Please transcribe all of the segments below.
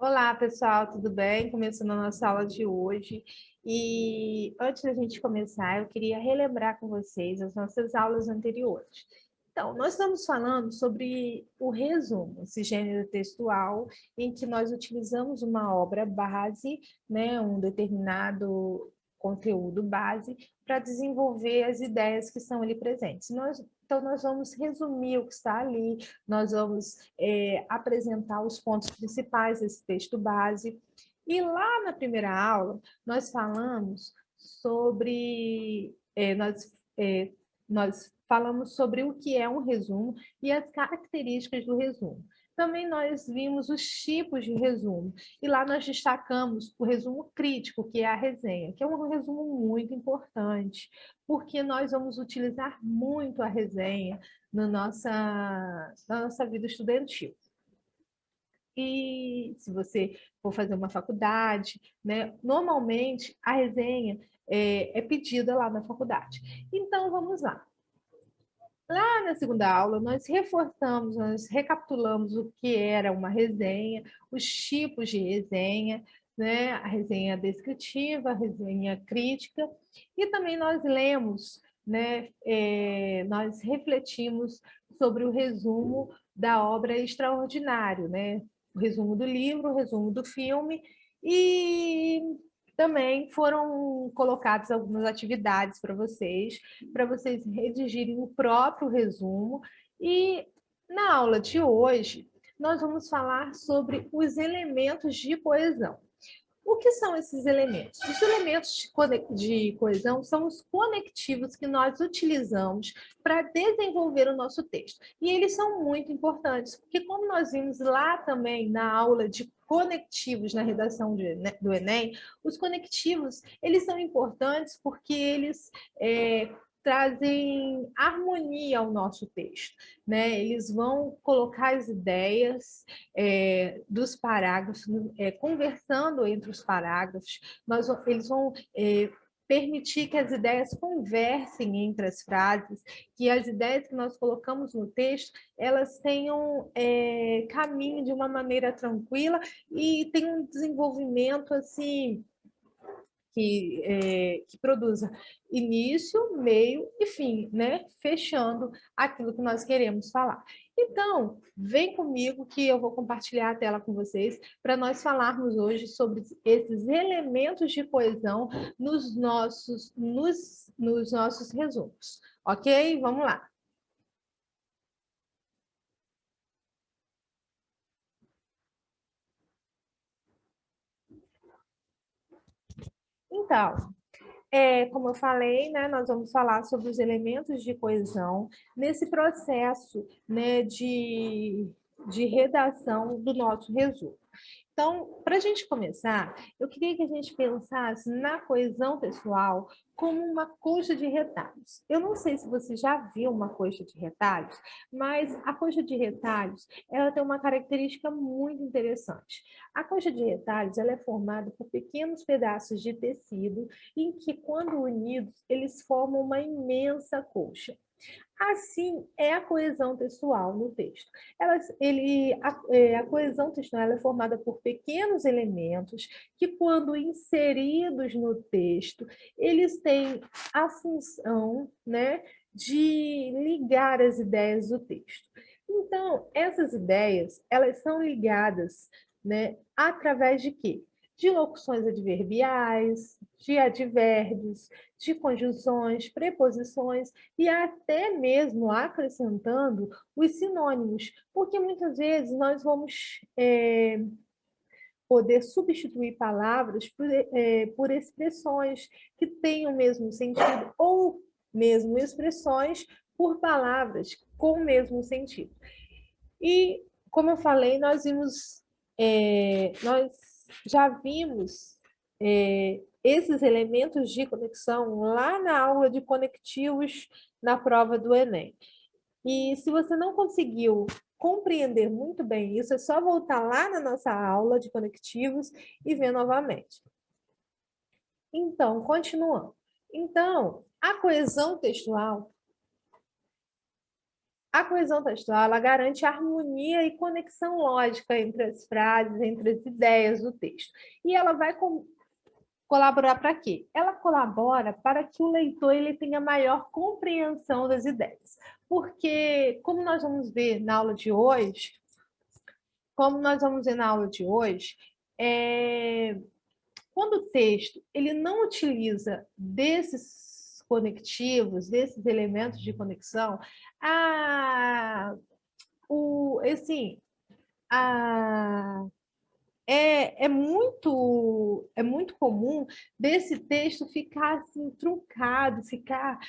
Olá, pessoal, tudo bem? Começando a nossa aula de hoje. E antes da gente começar, eu queria relembrar com vocês as nossas aulas anteriores. Então, nós estamos falando sobre o resumo, esse gênero textual, em que nós utilizamos uma obra base, né, um determinado conteúdo base, para desenvolver as ideias que estão ali presentes. Então, nós vamos resumir o que está ali, nós vamos apresentar os pontos principais desse texto base. E lá na primeira aula, nós falamos sobre... nós falamos sobre o que é um resumo e as características do resumo. Também nós vimos os tipos de resumo. E lá nós destacamos o resumo crítico, que é a resenha, que é um resumo muito importante, porque nós vamos utilizar muito a resenha na nossa vida estudantil. E se você for fazer uma faculdade, né, normalmente a resenha é pedida lá na faculdade. Então, vamos lá. Lá na segunda aula, nós reforçamos, nós recapitulamos o que era uma resenha, os tipos de resenha, né? A resenha descritiva, a resenha crítica, e também nós lemos, né? Nós refletimos sobre o resumo da obra Extraordinário, né? O resumo do livro, o resumo do filme, e também foram colocadas algumas atividades para vocês redigirem o próprio resumo. E na aula de hoje, nós vamos falar sobre os elementos de coesão. O que são esses elementos? Os elementos de coesão são os conectivos que nós utilizamos para desenvolver o nosso texto. E eles são muito importantes, porque como nós vimos lá também na aula de conectivos na redação do Enem, os conectivos, eles são importantes porque eles trazem harmonia ao nosso texto, né? Eles vão colocar as ideias dos parágrafos, conversando entre os parágrafos, eles vão permitir que as ideias conversem entre as frases, que as ideias que nós colocamos no texto, elas tenham caminho de uma maneira tranquila e tenham um desenvolvimento assim que produza início, meio e fim, né? Fechando aquilo que nós queremos falar. Então, vem comigo que eu vou compartilhar a tela com vocês para nós falarmos hoje sobre esses elementos de coesão nos nossos resumos. Ok? Vamos lá. Então, como eu falei, né, nós vamos falar sobre os elementos de coesão nesse processo, né, de redação do nosso resumo. Então, para a gente começar, eu queria que a gente pensasse na coesão textual como uma coxa de retalhos. Eu não sei se você já viu uma coxa de retalhos, mas a coxa de retalhos, ela tem uma característica muito interessante. A coxa de retalhos, ela é formada por pequenos pedaços de tecido em que, quando unidos, eles formam uma imensa coxa. Assim é a coesão textual no texto. A coesão textual é formada por pequenos elementos que, quando inseridos no texto, eles têm a função, né, de ligar as ideias do texto. Então, essas ideias, elas são ligadas, né, através de quê? De locuções adverbiais, de advérbios, de conjunções, preposições e até mesmo acrescentando os sinônimos, porque muitas vezes nós vamos poder substituir palavras por expressões que têm o mesmo sentido ou mesmo expressões por palavras com o mesmo sentido. E, como eu falei, nós já vimos esses elementos de conexão lá na aula de conectivos na prova do Enem. E se você não conseguiu compreender muito bem isso, é só voltar lá na nossa aula de conectivos e ver novamente. Então, continuando. Então, a coesão textual, A coesão textual, ela garante harmonia e conexão lógica entre as frases, entre as ideias do texto. E ela vai colaborar para quê? Ela colabora para que o leitor ele tenha maior compreensão das ideias. Porque, como nós vamos ver na aula de hoje, quando o texto ele não utiliza desses conectivos, desses elementos de conexão, assim, é muito comum desse texto ficar assim, truncado, ficar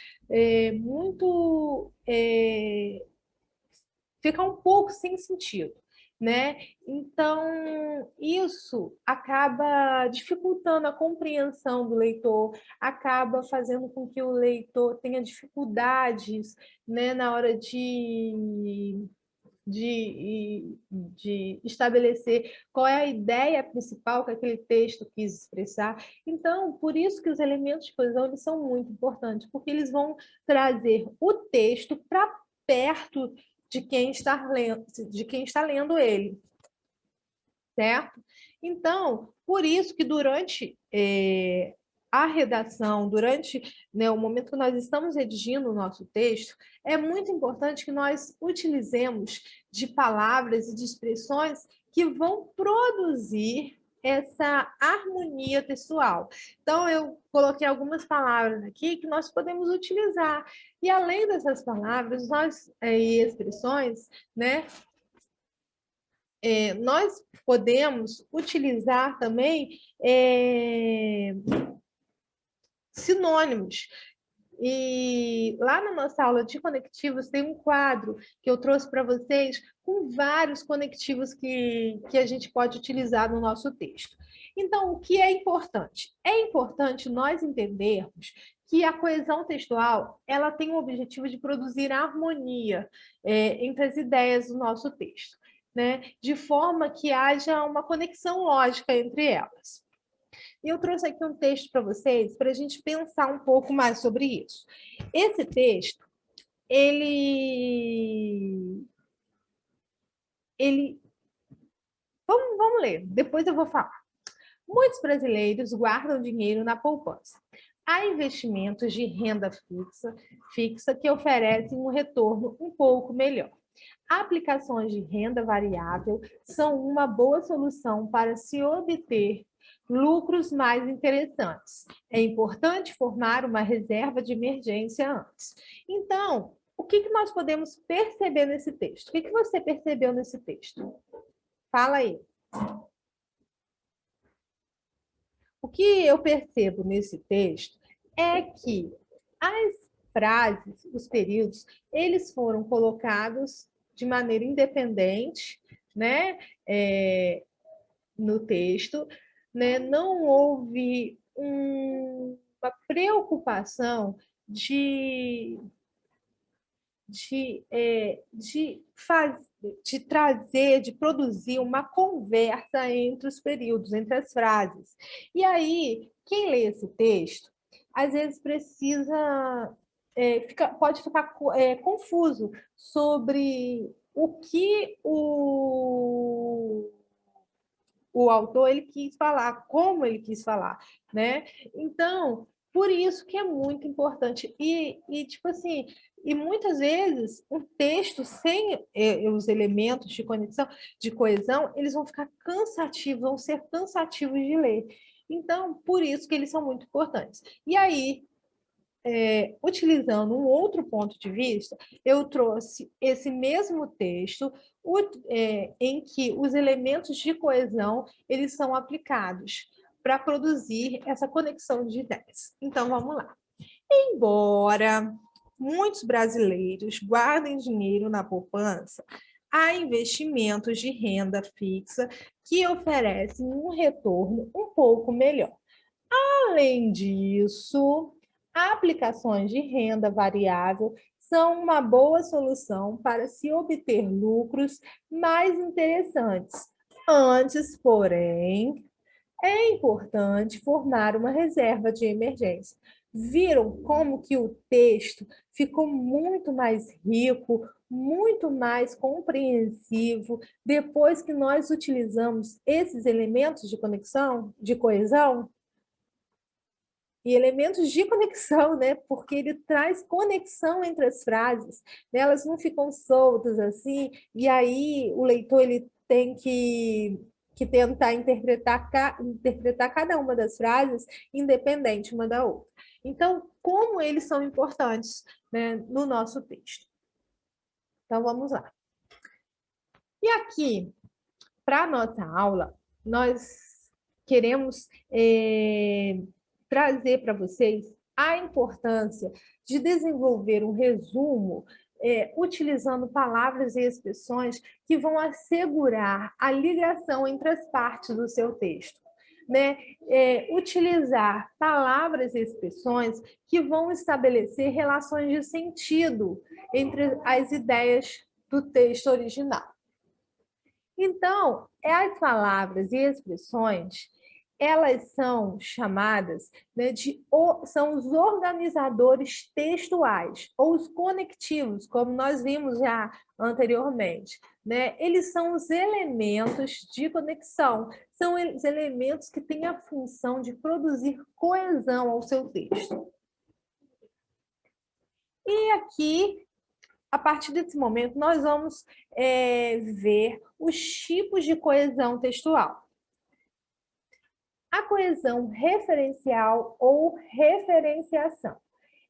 um pouco sem sentido, né? Então, isso acaba dificultando a compreensão do leitor, acaba fazendo com que o leitor tenha dificuldades, né, na hora de estabelecer qual é a ideia principal que aquele texto quis expressar. Então, por isso que os elementos de coesão eles são muito importantes, porque eles vão trazer o texto para perto de quem está lendo ele, certo? Então, por isso que durante a redação, durante, né, o momento que nós estamos redigindo o nosso texto, é muito importante que nós utilizemos de palavras e de expressões que vão produzir essa harmonia textual. Então, eu coloquei algumas palavras aqui que nós podemos utilizar. E, além dessas palavras e expressões, né, nós podemos utilizar também sinônimos. E lá na nossa aula de conectivos tem um quadro que eu trouxe para vocês com vários conectivos que a gente pode utilizar no nosso texto. Então, o que é importante? É importante nós entendermos que a coesão textual ela tem o objetivo de produzir harmonia entre as ideias do nosso texto, né? De forma que haja uma conexão lógica entre elas. E eu trouxe aqui um texto para vocês, para a gente pensar um pouco mais sobre isso. Esse texto, vamos ler, depois eu vou falar. Muitos brasileiros guardam dinheiro na poupança. Há investimentos de renda fixa que oferecem um retorno um pouco melhor. Aplicações de renda variável são uma boa solução para se obter lucros mais interessantes. É importante formar uma reserva de emergência antes. Então, o que nós podemos perceber nesse texto? O que você percebeu nesse texto? Fala aí. O que eu percebo nesse texto é que as frases, os períodos, eles foram colocados de maneira independente, né, no texto, né? Não houve uma preocupação de trazer, de produzir uma conversa entre os períodos, entre as frases. E aí, quem lê esse texto, às vezes pode ficar confuso sobre o que o autor ele quis falar, como ele quis falar, né? Então, por isso que é muito importante. Tipo assim, e muitas vezes um texto sem os elementos de conexão, de coesão, eles vão ficar cansativos, vão ser cansativos de ler. Então, por isso que eles são muito importantes. E aí, utilizando um outro ponto de vista, eu trouxe esse mesmo texto em que os elementos de coesão eles são aplicados para produzir essa conexão de ideias. Então, vamos lá. Embora muitos brasileiros guardem dinheiro na poupança, há investimentos de renda fixa que oferecem um retorno um pouco melhor. Além disso, aplicações de renda variável são uma boa solução para se obter lucros mais interessantes. Antes, porém, é importante formar uma reserva de emergência. Viram como que o texto ficou muito mais rico, muito mais compreensivo, depois que nós utilizamos esses elementos de conexão, de coesão? E elementos de conexão, né? Porque ele traz conexão entre as frases, né? Elas não ficam soltas assim, e aí o leitor ele tem que tentar interpretar cada uma das frases independente uma da outra. Então, como eles são importantes, né, no nosso texto? Então, vamos lá. E aqui, para a nossa aula, nós queremos trazer para vocês a importância de desenvolver um resumo utilizando palavras e expressões que vão assegurar a ligação entre as partes do seu texto. Né? Utilizar palavras e expressões que vão estabelecer relações de sentido entre as ideias do texto original. Então, as palavras e expressões, elas são chamadas, né, são os organizadores textuais, ou os conectivos, como nós vimos já anteriormente. Né? Eles são os elementos de conexão, são os elementos que têm a função de produzir coesão ao seu texto. E aqui, a partir desse momento, nós vamos ver os tipos de coesão textual. A coesão referencial ou referenciação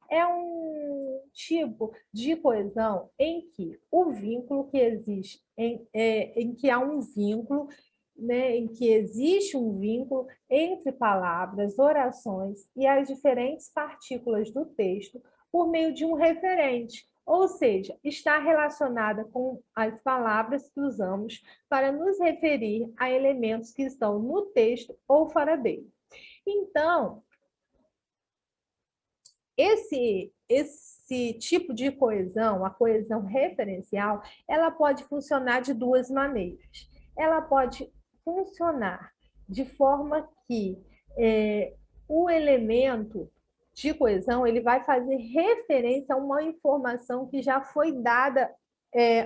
é um tipo de coesão em que o vínculo que existe, em que há um vínculo, né, em que existe um vínculo entre palavras, orações e as diferentes partículas do texto por meio de um referente, ou seja, está relacionada com as palavras que usamos para nos referir a elementos que estão no texto ou fora dele. Então, esse tipo de coesão, a coesão referencial, ela pode funcionar de duas maneiras. Ela pode funcionar de forma que o elemento de coesão ele vai fazer referência a uma informação que já foi dada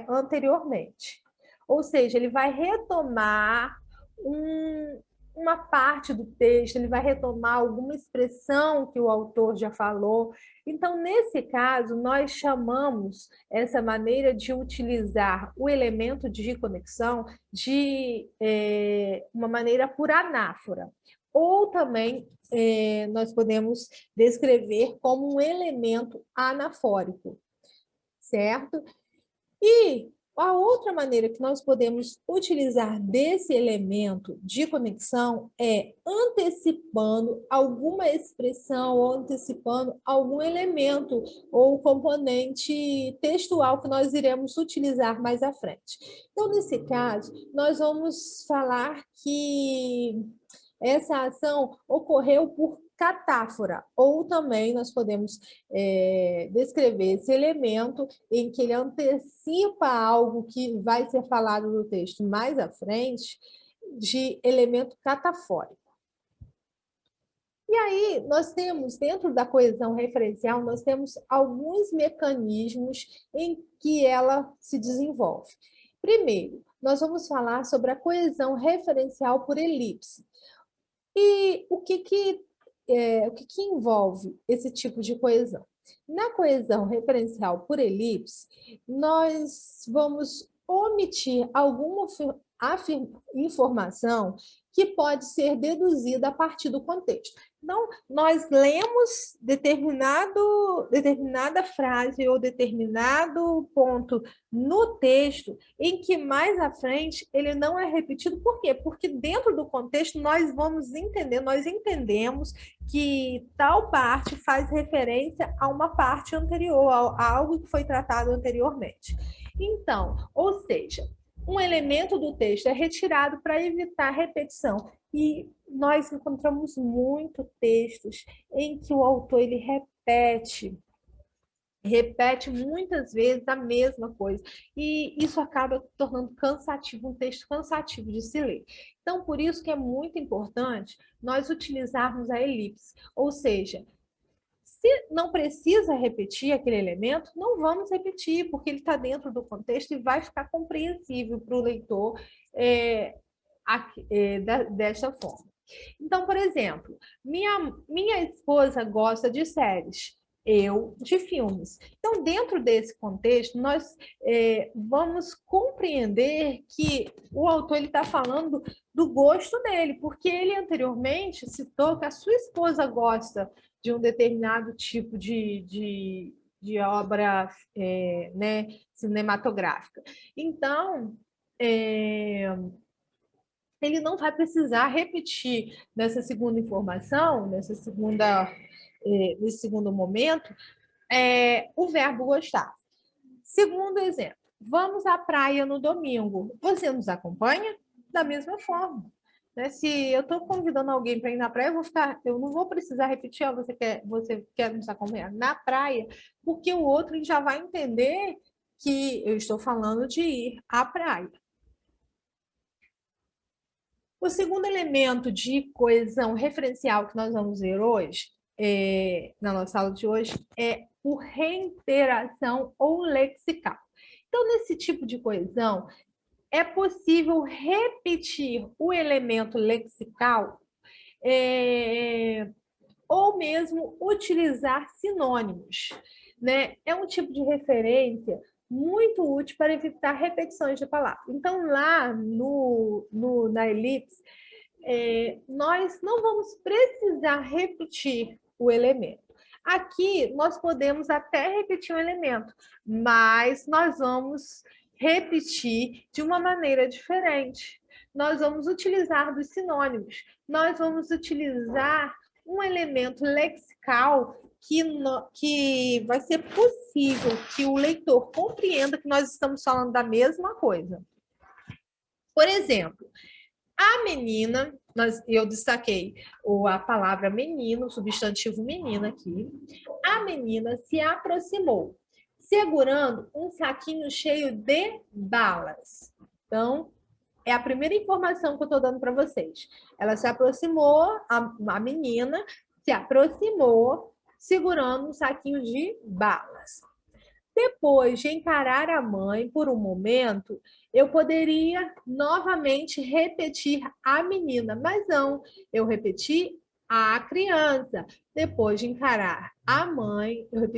anteriormente. Ou seja, ele vai retomar uma parte do texto, ele vai retomar alguma expressão que o autor já falou. Então, nesse caso, nós chamamos essa maneira de utilizar o elemento de conexão de uma maneira por anáfora. Ou também nós podemos descrever como um elemento anafórico, certo? E a outra maneira que nós podemos utilizar desse elemento de conexão é antecipando alguma expressão ou antecipando algum elemento ou componente textual que nós iremos utilizar mais à frente. Então, nesse caso, nós vamos falar que essa ação ocorreu por catáfora, ou também nós podemos descrever esse elemento em que ele antecipa algo que vai ser falado no texto mais à frente, de elemento catafórico. E aí, nós temos, dentro da coesão referencial, nós temos alguns mecanismos em que ela se desenvolve. Primeiro, nós vamos falar sobre a coesão referencial por elipse. E o que envolve esse tipo de coesão? Na coesão referencial por elipse, nós vamos omitir alguma informação que pode ser deduzida a partir do contexto. Então, nós lemos determinada frase ou determinado ponto no texto em que mais à frente ele não é repetido. Por quê? Porque dentro do contexto nós vamos entender, nós entendemos que tal parte faz referência a uma parte anterior, a algo que foi tratado anteriormente. Então, ou seja, um elemento do texto é retirado para evitar repetição. E nós encontramos muitos textos em que o autor ele repete muitas vezes a mesma coisa. E isso acaba tornando cansativo, um texto cansativo de se ler. Então, por isso que é muito importante nós utilizarmos a elipse. Ou seja, Se não precisa repetir aquele elemento, não vamos repetir, porque ele está dentro do contexto e vai ficar compreensível para o leitor desta forma. Então, por exemplo, minha esposa gosta de séries, eu de filmes. Então, dentro desse contexto, nós vamos compreender que o autor está falando do gosto dele, porque ele anteriormente citou que a sua esposa gosta de um determinado tipo de obra né, cinematográfica. Então, ele não vai precisar repetir nessa segunda informação, nesse segundo momento, o verbo gostar. Segundo exemplo, vamos à praia no domingo. Você nos acompanha? Da mesma forma. Né? Se eu estou convidando alguém para ir na praia, eu não vou precisar repetir, você quer nos acompanhar na praia, porque o outro já vai entender que eu estou falando de ir à praia. O segundo elemento de coesão referencial que nós vamos ver hoje, na nossa aula de hoje, é o reiteração ou lexical. Então, nesse tipo de coesão, é possível repetir o elemento lexical ou mesmo utilizar sinônimos, né? É um tipo de referência muito útil para evitar repetições de palavras. Então, lá na elipse, nós não vamos precisar repetir o elemento. Aqui, nós podemos até repetir um elemento, mas nós vamos repetir de uma maneira diferente. Nós vamos utilizar dos sinônimos, nós vamos utilizar um elemento lexical que vai ser possível que o leitor compreenda que nós estamos falando da mesma coisa. Por exemplo, a menina, eu destaquei a palavra menino, o substantivo menina aqui. A menina se aproximou, segurando um saquinho cheio de balas. Então, é a primeira informação que eu estou dando para vocês. Ela se aproximou, a menina se aproximou, segurando um saquinho de balas. Depois de encarar a mãe por um momento, eu poderia novamente repetir a menina, mas não, eu repeti a criança. Depois de encarar a mãe, eu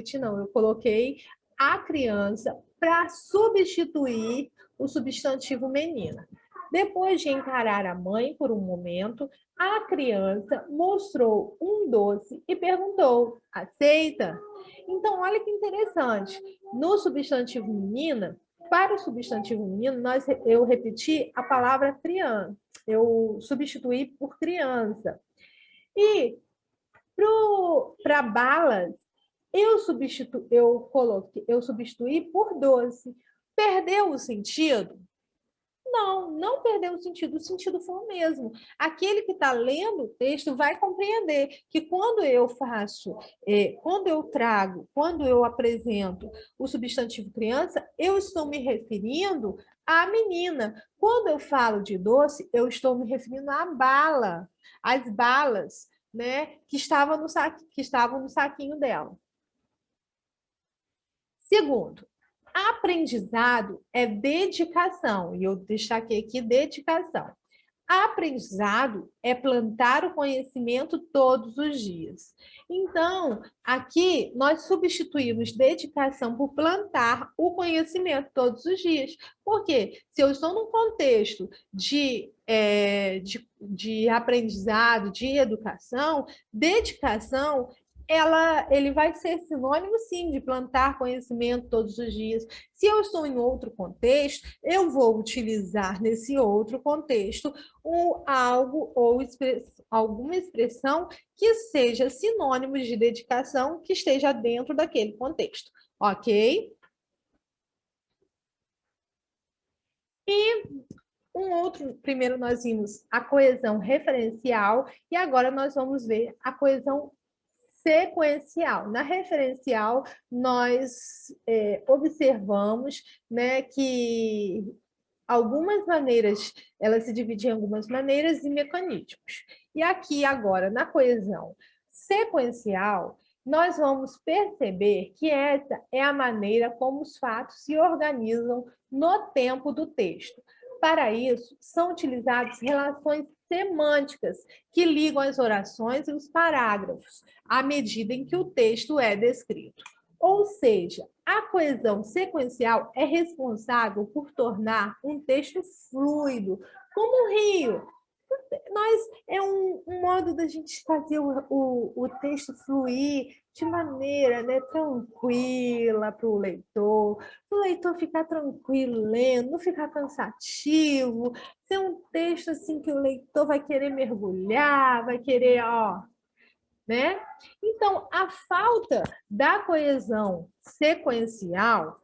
coloquei a criança para substituir o substantivo menina. Depois de encarar a mãe por um momento, a criança mostrou um doce e perguntou: aceita? Então, olha que interessante. No substantivo menina, para o substantivo menino, eu repeti a palavra criança. Eu substituí por criança. E para balas, eu substituí por doce. Perdeu o sentido? Não perdeu o sentido foi o mesmo. Aquele que está lendo o texto vai compreender que quando eu quando eu apresento o substantivo criança, eu estou me referindo à menina. Quando eu falo de doce, eu estou me referindo à bala, às balas, né, que estavam no saquinho dela. Segundo, aprendizado é dedicação, e eu destaquei aqui dedicação. Aprendizado é plantar o conhecimento todos os dias. Então, aqui nós substituímos dedicação por plantar o conhecimento todos os dias. Por quê? Se eu estou num contexto de aprendizado, de educação, dedicação ele vai ser sinônimo, sim, de plantar conhecimento todos os dias. Se eu estou em outro contexto, eu vou utilizar nesse outro contexto algo ou alguma expressão que seja sinônimo de dedicação, que esteja dentro daquele contexto, ok? E primeiro nós vimos a coesão referencial e agora nós vamos ver a coesão sequencial. Na referencial, nós observamos, né, que algumas maneiras, ela se divide em algumas maneiras e mecanismos. E aqui, agora, na coesão sequencial, nós vamos perceber que essa é a maneira como os fatos se organizam no tempo do texto. Para isso, são utilizadas relações semânticas que ligam as orações e os parágrafos, à medida em que o texto é descrito. Ou seja, a coesão sequencial é responsável por tornar um texto fluido, como um rio. É um modo da gente fazer o texto fluir de maneira, né, tranquila para o leitor ficar tranquilo lendo, não ficar cansativo, ser um texto assim que o leitor vai querer mergulhar, vai querer, ó, né? Então, a falta da coesão sequencial,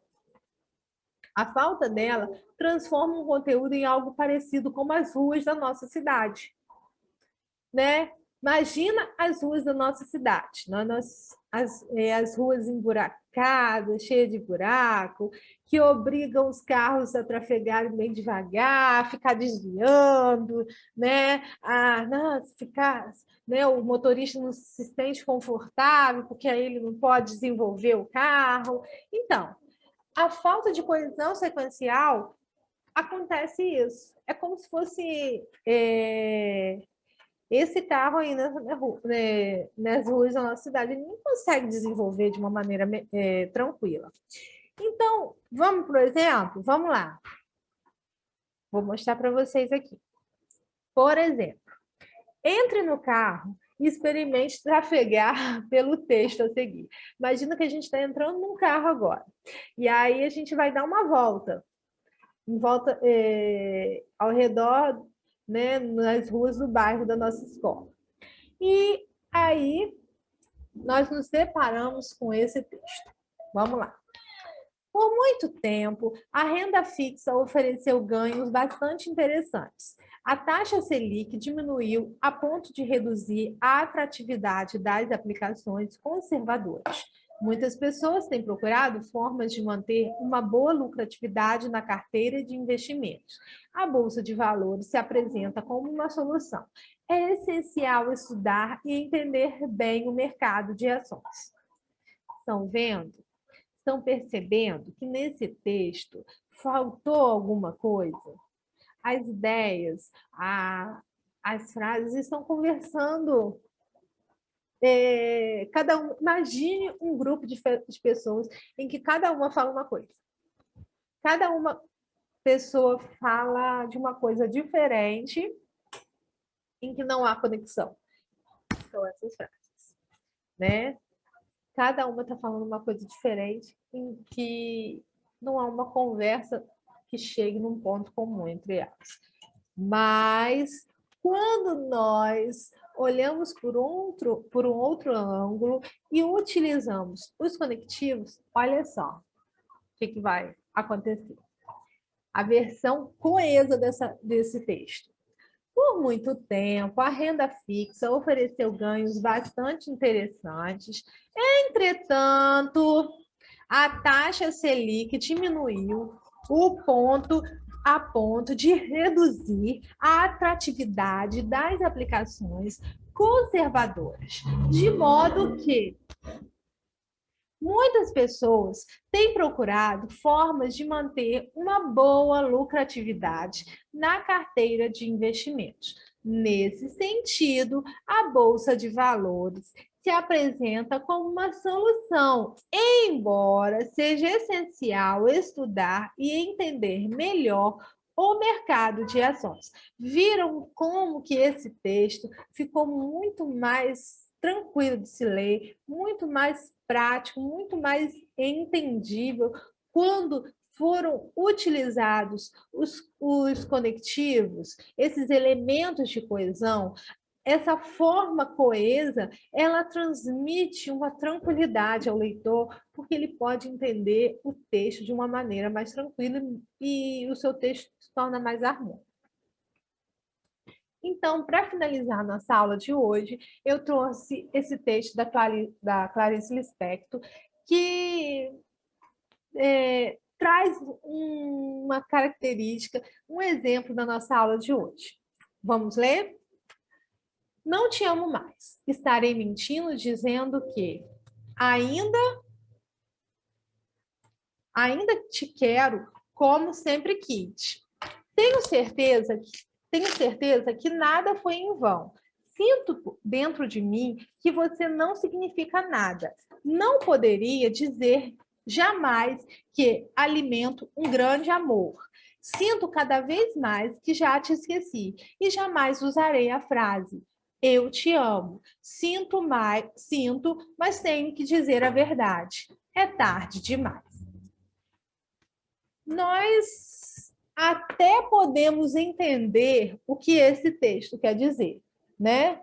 a falta dela transforma um conteúdo em algo parecido com as ruas da nossa cidade, né? Imagina as ruas da nossa cidade, as ruas emburacadas, cheias de buraco, que obrigam os carros a trafegarem bem devagar, ficar desviando, né? Ficar, né? O motorista não se sente confortável, porque aí ele não pode desenvolver o carro. Então, a falta de coesão sequencial acontece isso. É como se fosse esse carro aí nas ruas da nossa cidade, ele não consegue desenvolver de uma maneira tranquila. Então, vamos para o exemplo? Vamos lá. Vou mostrar para vocês aqui. Por exemplo, entre no carro e experimente trafegar pelo texto a seguir. Imagina que a gente está entrando num carro agora. E aí a gente vai dar uma volta. Em volta ao redor, né, nas ruas do bairro da nossa escola. E aí, nós nos deparamos com esse texto. Vamos lá. Por muito tempo, a renda fixa ofereceu ganhos bastante interessantes. A taxa Selic diminuiu a ponto de reduzir a atratividade das aplicações conservadoras. Muitas pessoas têm procurado formas de manter uma boa lucratividade na carteira de investimentos. A Bolsa de Valores se apresenta como uma solução. É essencial estudar e entender bem o mercado de ações. Estão vendo? Estão percebendo que nesse texto faltou alguma coisa? As ideias, as frases estão conversando. Imagine um grupo de pessoas em que cada uma fala uma coisa. Cada uma pessoa fala de uma coisa diferente em que não há conexão. São essas frases, né? Cada uma está falando uma coisa diferente em que não há uma conversa que chegue num ponto comum entre elas. Mas quando nós olhamos por um outro ângulo e utilizamos os conectivos, olha só o que vai acontecer. A versão coesa desse texto. Por muito tempo, a renda fixa ofereceu ganhos bastante interessantes. Entretanto, a taxa Selic diminuiu a ponto de reduzir a atratividade das aplicações conservadoras, de modo que muitas pessoas têm procurado formas de manter uma boa lucratividade na carteira de investimentos. Nesse sentido, a Bolsa de Valores se apresenta como uma solução, embora seja essencial estudar e entender melhor o mercado de ações. Viram como que esse texto ficou muito mais tranquilo de se ler, muito mais prático, muito mais entendível quando foram utilizados os conectivos, esses elementos de coesão. Essa forma coesa, ela transmite uma tranquilidade ao leitor, porque ele pode entender o texto de uma maneira mais tranquila e o seu texto se torna mais harmônico. Então, para finalizar nossa aula de hoje, eu trouxe esse texto da Clarice Lispector, que traz uma característica, um exemplo da nossa aula de hoje. Vamos ler? Não te amo mais. Estarei mentindo dizendo que Ainda te quero como sempre quis. Tenho certeza que nada foi em vão. Sinto dentro de mim que você não significa nada. Não poderia dizer jamais que alimento um grande amor. Sinto cada vez mais que já te esqueci e jamais usarei a frase eu te amo. Sinto, mas tenho que dizer a verdade. É tarde demais. Nós até podemos entender o que esse texto quer dizer, né?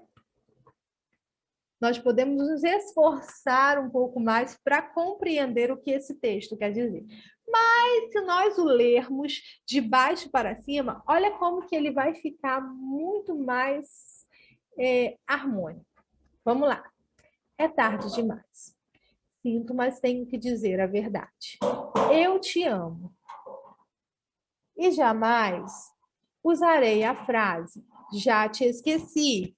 Nós podemos nos esforçar um pouco mais para compreender o que esse texto quer dizer. Mas se nós o lermos de baixo para cima, olha como que ele vai ficar muito mais harmônico. Vamos lá. É tarde demais. Sinto, mas tenho que dizer a verdade. Eu te amo. E jamais usarei a frase já te esqueci.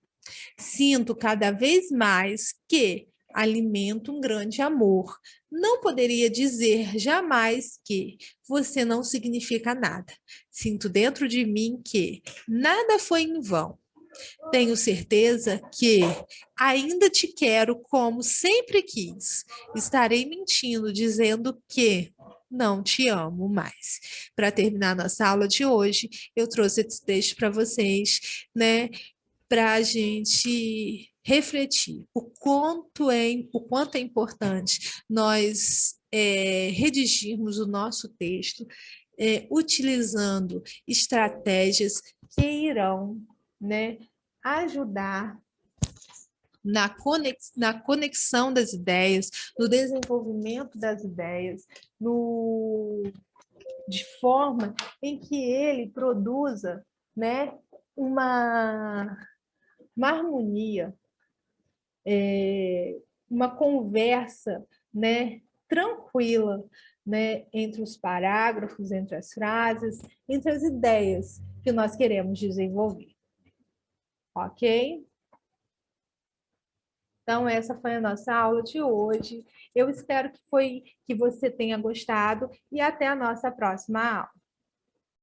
Sinto cada vez mais que alimento um grande amor. Não poderia dizer jamais que você não significa nada. Sinto dentro de mim que nada foi em vão. Tenho certeza que ainda te quero como sempre quis. Estarei mentindo dizendo que não te amo mais. Para terminar nossa aula de hoje, eu trouxe esse texto para vocês, né? Para a gente refletir o quanto é importante nós redigirmos o nosso texto utilizando estratégias que irão, né, ajudar na conexão das ideias, no desenvolvimento das ideias, de forma em que ele produza, né, uma harmonia, uma conversa, né, tranquila, né, entre os parágrafos, entre as frases, entre as ideias que nós queremos desenvolver. Ok? Então, essa foi a nossa aula de hoje. Eu espero que você tenha gostado e até a nossa próxima aula.